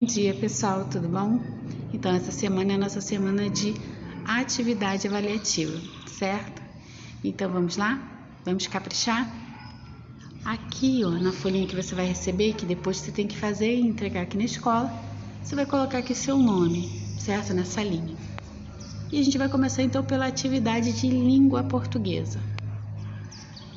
Bom dia, pessoal, tudo bom? Então, essa semana é a nossa semana de atividade avaliativa, certo? Então, vamos lá? Vamos caprichar? Aqui, ó, na folhinha que você vai receber, que depois você tem que fazer e entregar aqui na escola, você vai colocar aqui seu nome, certo? Nessa linha. E a gente vai começar, então, pela atividade de língua portuguesa.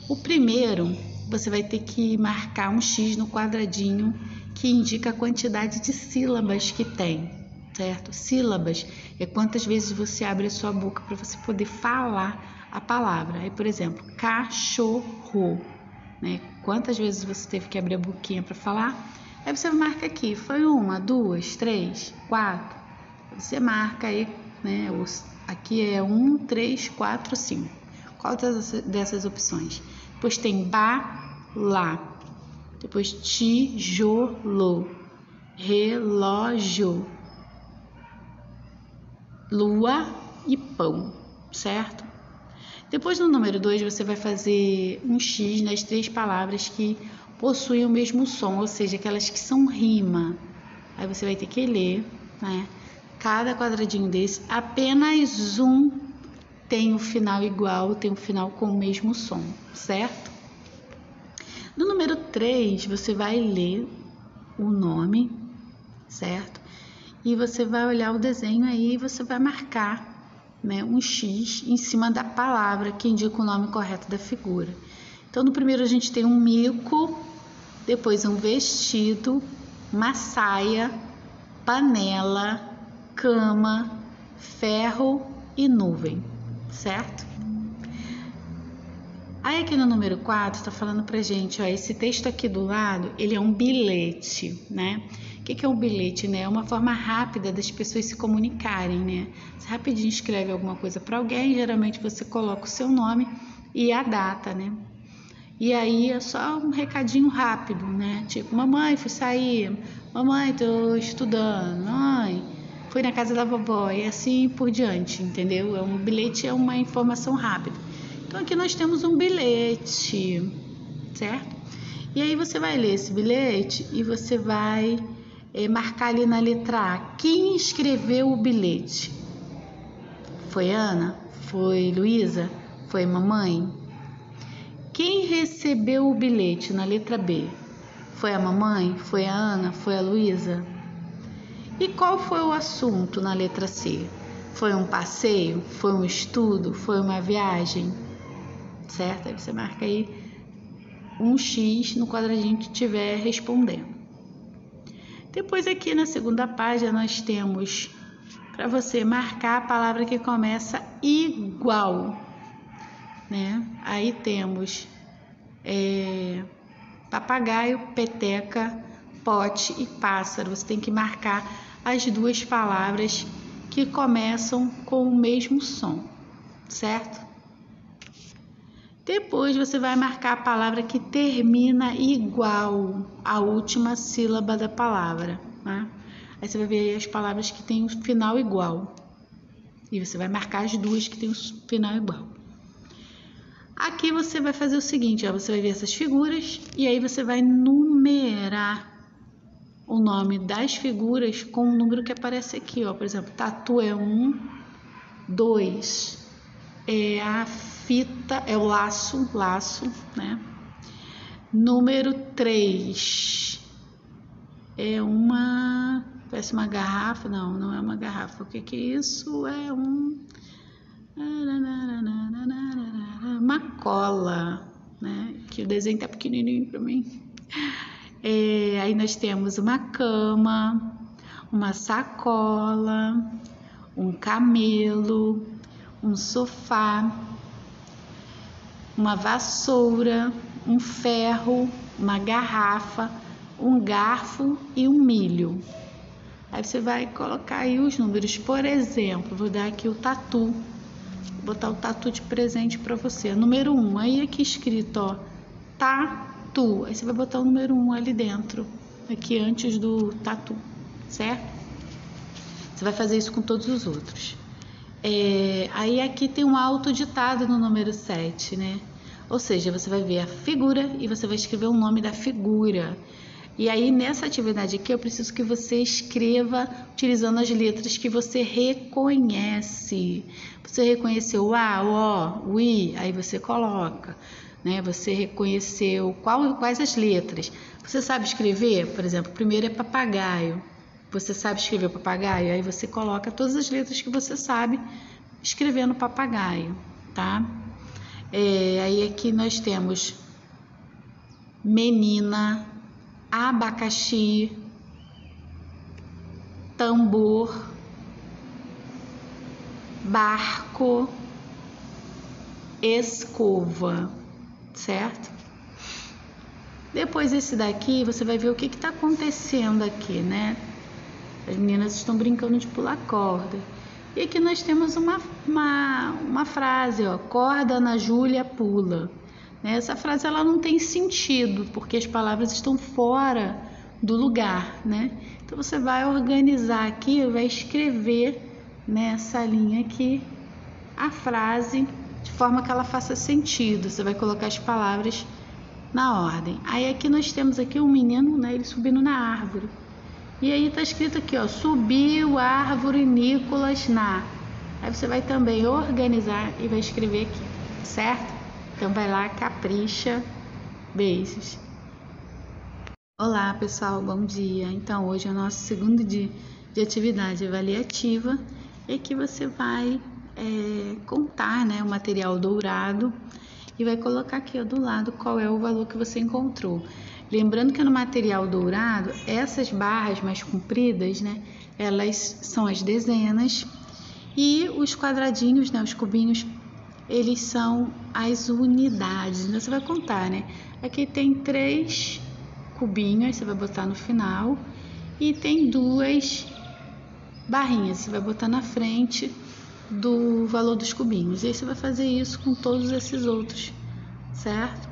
O primeiro, você vai ter que marcar um X no quadradinho que indica a quantidade de sílabas que tem, certo? Sílabas é quantas vezes você abre a sua boca para você poder falar a palavra. Aí, por exemplo, cachorro, né? Quantas vezes você teve que abrir a boquinha para falar? Aí você marca aqui, foi 1, 2, 3, 4. Você marca aí, né? Aqui é 1, 3, 4, 5. Qual dessas opções? Depois tem bala. Depois tijolo, relógio, lua e pão, certo? Depois no número 2 você vai fazer um X nas 3 palavras que possuem o mesmo som, ou seja, aquelas que são rima. Aí você vai ter que ler, né? Cada quadradinho desse, apenas um tem o final igual, tem o final com o mesmo som, certo? No número 3, você vai ler o nome, certo? E você vai olhar o desenho aí e você vai marcar, né, um X em cima da palavra que indica o nome correto da figura. Então, no primeiro a gente tem um mico, depois um vestido, uma saia, panela, cama, ferro e nuvem, certo? Aí aqui no número 4 está falando pra gente, ó, esse texto aqui do lado, ele é um bilhete, né? O que é um bilhete, né? É uma forma rápida das pessoas se comunicarem, né? Você rapidinho escreve alguma coisa para alguém, geralmente você coloca o seu nome e a data, né? E aí é só um recadinho rápido, né? Tipo, mamãe, fui sair, mamãe, tô estudando, mãe, fui na casa da vovó e assim por diante, entendeu? Um bilhete é uma informação rápida. Então aqui nós temos um bilhete, certo? E aí você vai ler esse bilhete e você vai marcar ali na letra A quem escreveu o bilhete. Foi Ana? Foi Luísa? Foi mamãe? Quem recebeu o bilhete na letra B? Foi a mamãe? Foi a Ana? Foi a Luísa? E qual foi o assunto na letra C? Foi um passeio? Foi um estudo? Foi uma viagem? Certo? Aí você marca aí um X no quadradinho que estiver respondendo. Depois aqui na segunda página nós temos para você marcar a palavra que começa igual, né? Aí temos papagaio, peteca, pote e pássaro. Você tem que marcar as duas palavras que começam com o mesmo som, certo? Depois você vai marcar a palavra que termina igual à última sílaba da palavra, né? Aí você vai ver as palavras que têm o final igual. E você vai marcar as duas que têm o final igual. Aqui você vai fazer o seguinte, ó, você vai ver essas figuras e aí você vai numerar o nome das figuras com o número que aparece aqui, ó. Por exemplo, tatu é 1, 2 é a fita, é o laço, né? Número 3 é parece uma garrafa, não é uma garrafa. O que é isso? É uma cola, né? Que o desenho tá pequenininho para mim. Aí nós temos uma cama, uma sacola, um camelo, um sofá, uma vassoura, um ferro, uma garrafa, um garfo e um milho. Aí você vai colocar aí os números. Por exemplo, vou dar aqui o tatu. Vou botar o tatu de presente para você. Número 1. Aí aqui escrito, ó, tatu. Aí você vai botar o número 1 ali dentro, aqui antes do tatu, certo? Você vai fazer isso com todos os outros. Aí aqui tem um autoditado no número 7, né? Ou seja, você vai ver a figura e você vai escrever o nome da figura. E aí, nessa atividade aqui, eu preciso que você escreva utilizando as letras que você reconhece. Você reconheceu o A, o O, o I, aí você coloca, né? Você reconheceu quais as letras. Você sabe escrever? Por exemplo, o primeiro é papagaio. Você sabe escrever papagaio? Aí você coloca todas as letras que você sabe escrevendo papagaio, tá? Aí aqui nós temos menina, abacaxi, tambor, barco, escova, certo? Depois esse daqui, você vai ver o que está acontecendo aqui, né? As meninas estão brincando de pular corda. E aqui nós temos uma frase, ó, corda Ana Júlia pula. Essa frase ela não tem sentido, porque as palavras estão fora do lugar, né? Então você vai organizar aqui, vai escrever nessa linha aqui a frase de forma que ela faça sentido. Você vai colocar as palavras na ordem. Aí aqui nós temos aqui um menino, né? Ele subindo na árvore. E aí tá escrito aqui, ó, subiu a árvore Nicolas na. Aí você vai também organizar e vai escrever aqui, certo? Então vai lá, capricha. Beijos. Olá pessoal, bom dia. Então hoje é o nosso segundo dia de atividade avaliativa e que você vai contar, né, o material dourado e vai colocar aqui, ó, do lado qual é o valor que você encontrou. Lembrando que no material dourado, essas barras mais compridas, né, elas são as dezenas e os quadradinhos, né, os cubinhos, eles são as unidades. Então você vai contar, né? Aqui tem 3 cubinhos, você vai botar no final, e tem 2 barrinhas, você vai botar na frente do valor dos cubinhos. E aí você vai fazer isso com todos esses outros, certo?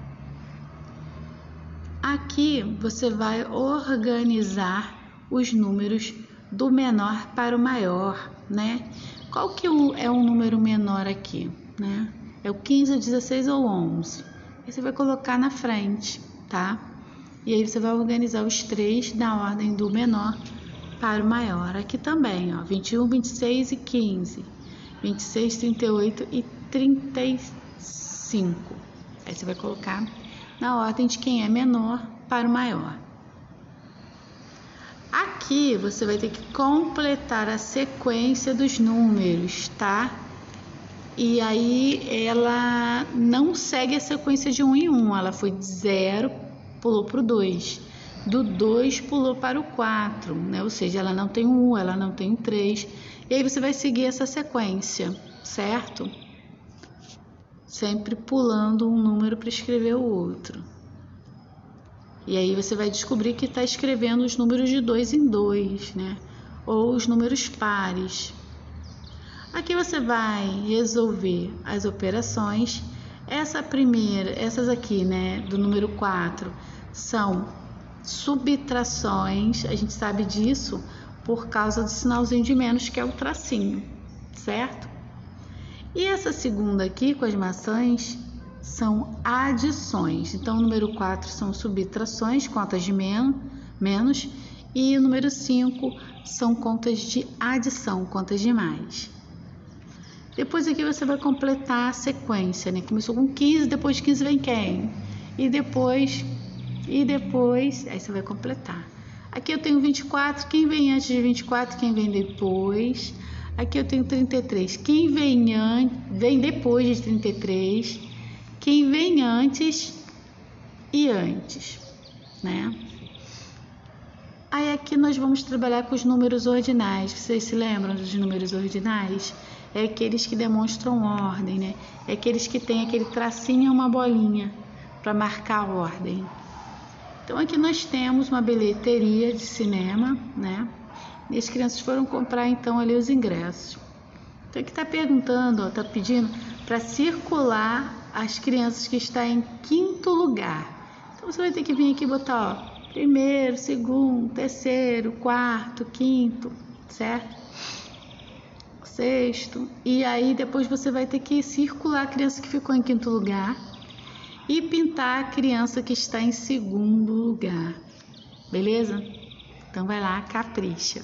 Aqui você vai organizar os números do menor para o maior, né? Qual que é o número menor aqui, né? É o 15, 16 ou 11. Aí você vai colocar na frente, tá? E aí você vai organizar os 3 na ordem do menor para o maior. Aqui também, ó, 21, 26 e 15. 26, 38 e 35. Aí você vai colocar na ordem de quem é menor para o maior. Aqui você vai ter que completar a sequência dos números, tá? E aí ela não segue a sequência de 1 em 1, ela foi de 0, pulou para o 2. Do 2 pulou para o 4, né? Ou seja, ela não tem um 1, ela não tem um 3. E aí você vai seguir essa sequência, certo? Sempre pulando um número para escrever o outro. E aí você vai descobrir que está escrevendo os números de 2 em 2, né? Ou os números pares. Aqui você vai resolver as operações. Essas aqui, né, do número 4, são subtrações. A gente sabe disso por causa do sinalzinho de menos, que é o tracinho, certo? E essa segunda aqui, com as maçãs, são adições. Então, o número 4 são subtrações, contas de menos, e o número 5 são contas de adição, contas de mais. Depois aqui você vai completar a sequência, né? Começou com 15, depois de 15 vem quem? E depois, aí você vai completar. Aqui eu tenho 24, quem vem antes de 24, quem vem depois. Aqui eu tenho 33, quem vem depois de 33, quem vem antes e antes, né? Aí aqui nós vamos trabalhar com os números ordinais. Vocês se lembram dos números ordinais? É aqueles que demonstram ordem, né? É aqueles que tem aquele tracinho e uma bolinha para marcar a ordem. Então aqui nós temos uma bilheteria de cinema, né? E as crianças foram comprar então ali os ingressos. Então aqui está perguntando, ó, está pedindo para circular as crianças que estão em 5º lugar. Então você vai ter que vir aqui e botar, ó, 1º, 2º, 3º, 4º, 5º, certo? 6º. E aí depois você vai ter que circular a criança que ficou em 5º lugar e pintar a criança que está em 2º lugar. beleza? Então vai lá, capricha.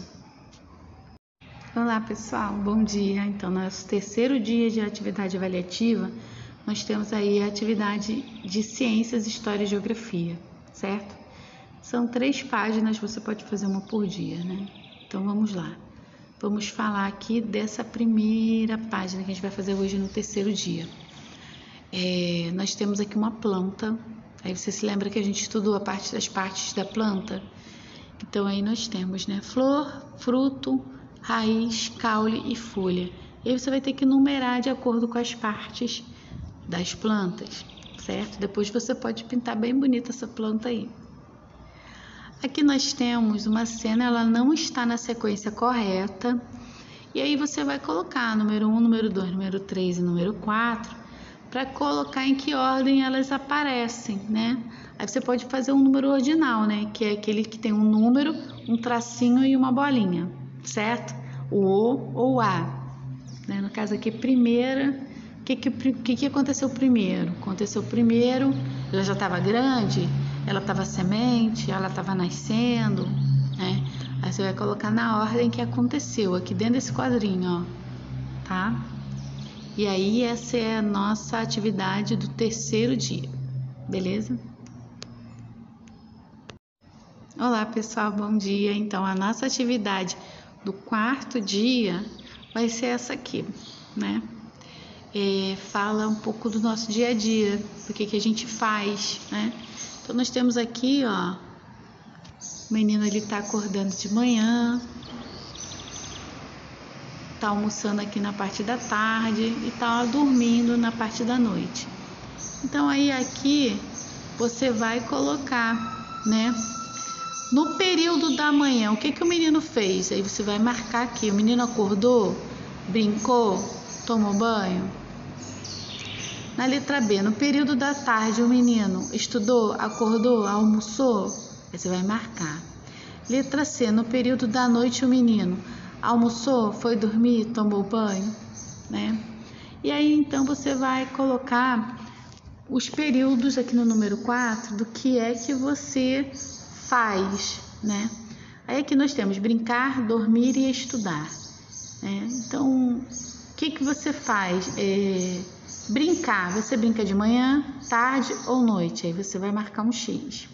Olá pessoal, bom dia. Então, nosso terceiro dia de atividade avaliativa, nós temos aí a atividade de Ciências, História e Geografia, certo? São 3 páginas, você pode fazer uma por dia, né? Então vamos lá. Vamos falar aqui dessa primeira página que a gente vai fazer hoje no terceiro dia. Nós temos aqui uma planta. Aí você se lembra que a gente estudou das partes da planta? Então aí nós temos, né, flor, fruto, raiz, caule e folha. E aí você vai ter que numerar de acordo com as partes das plantas, certo? Depois você pode pintar bem bonita essa planta aí. Aqui nós temos uma cena, ela não está na sequência correta. E aí você vai colocar número 1, número 2, número 3 e número 4 para colocar em que ordem elas aparecem, né? Aí você pode fazer um número ordinal, né? Que é aquele que tem um número, um tracinho e uma bolinha, certo? O O ou o A. Né? No caso aqui, primeira, o que aconteceu primeiro? Aconteceu primeiro, ela já estava grande, ela estava semente, ela estava nascendo, né? Aí você vai colocar na ordem que aconteceu, aqui dentro desse quadrinho, ó, tá? E aí essa é a nossa atividade do terceiro dia, beleza? Olá pessoal, bom dia. Então a nossa atividade do quarto dia vai ser essa aqui, né? Fala um pouco do nosso dia a dia, do que a gente faz, né? Então nós temos aqui, ó, o menino ele tá acordando de manhã, tá almoçando aqui na parte da tarde e tá dormindo na parte da noite. Então aí aqui você vai colocar, né? No período da manhã, o que o menino fez? Aí você vai marcar aqui, o menino acordou, brincou, tomou banho. Na letra B, no período da tarde, o menino estudou, acordou, almoçou? Aí você vai marcar. Letra C, no período da noite, o menino almoçou, foi dormir, tomou banho, né? E aí, então, você vai colocar os períodos aqui no número 4 do que é que você faz, né? Aí aqui nós temos brincar, dormir e estudar, né? Então, o que você faz? Brincar, você brinca de manhã, tarde ou noite, aí você vai marcar um X.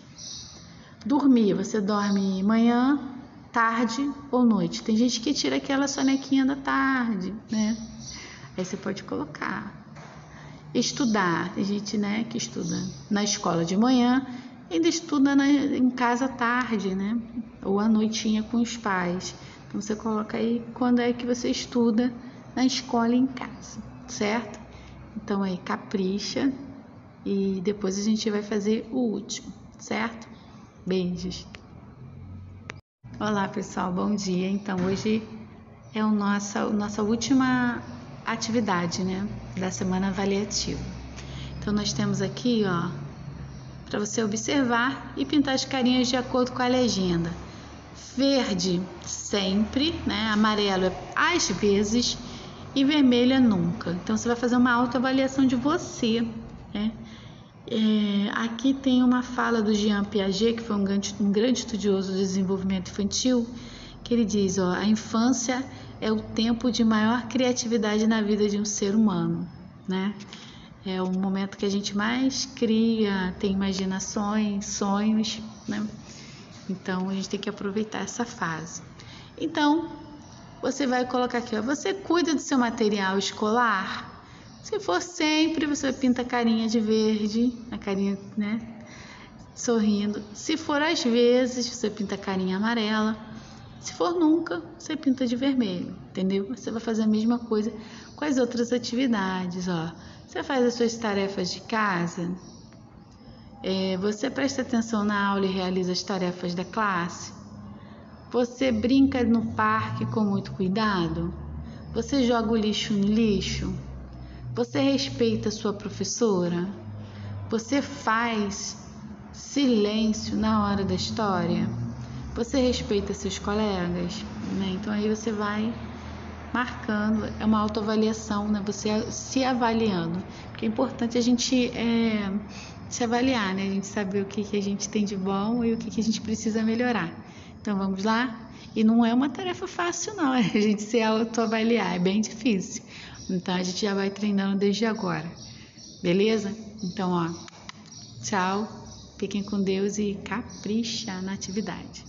Dormir, você dorme manhã, tarde ou noite. Tem gente que tira aquela sonequinha da tarde, né? Aí você pode colocar. Estudar, tem gente, né, que estuda na escola de manhã, ainda estuda em casa à tarde, né? Ou à noitinha com os pais. Então você coloca aí quando é que você estuda na escola e em casa, certo? Então aí capricha e depois a gente vai fazer o último, certo? Beijos. Olá pessoal, bom dia. Então hoje é a nossa última atividade, né, da semana avaliativa. Então nós temos aqui, ó, para você observar e pintar as carinhas de acordo com a legenda. Verde sempre, né? Amarelo é às vezes e vermelho é nunca. Então você vai fazer uma autoavaliação de você, né? Aqui tem uma fala do Jean Piaget, que foi um grande estudioso do desenvolvimento infantil, que ele diz, ó, a infância é o tempo de maior criatividade na vida de um ser humano, né? É o momento que a gente mais cria, tem imaginações, sonhos, né? Então a gente tem que aproveitar essa fase. Então você vai colocar aqui, ó, você cuida do seu material escolar? Se for sempre, você pinta a carinha de verde, a carinha, né, sorrindo. Se for às vezes, você pinta a carinha amarela. Se for nunca, você pinta de vermelho, entendeu? Você vai fazer a mesma coisa com as outras atividades, ó. Você faz as suas tarefas de casa? Você presta atenção na aula e realiza as tarefas da classe? Você brinca no parque com muito cuidado? Você joga o lixo no lixo? Você respeita a sua professora? Você faz silêncio na hora da história? Você respeita seus colegas? Né? Então aí você vai marcando, é uma autoavaliação, né? Você se avaliando. Porque é importante a gente se avaliar, né? A gente saber o que a gente tem de bom e o que a gente precisa melhorar. Então vamos lá? E não é uma tarefa fácil não, a gente se autoavaliar, é bem difícil. Então a gente já vai treinando desde agora. Beleza? Então, ó, tchau, fiquem com Deus e capricha na atividade.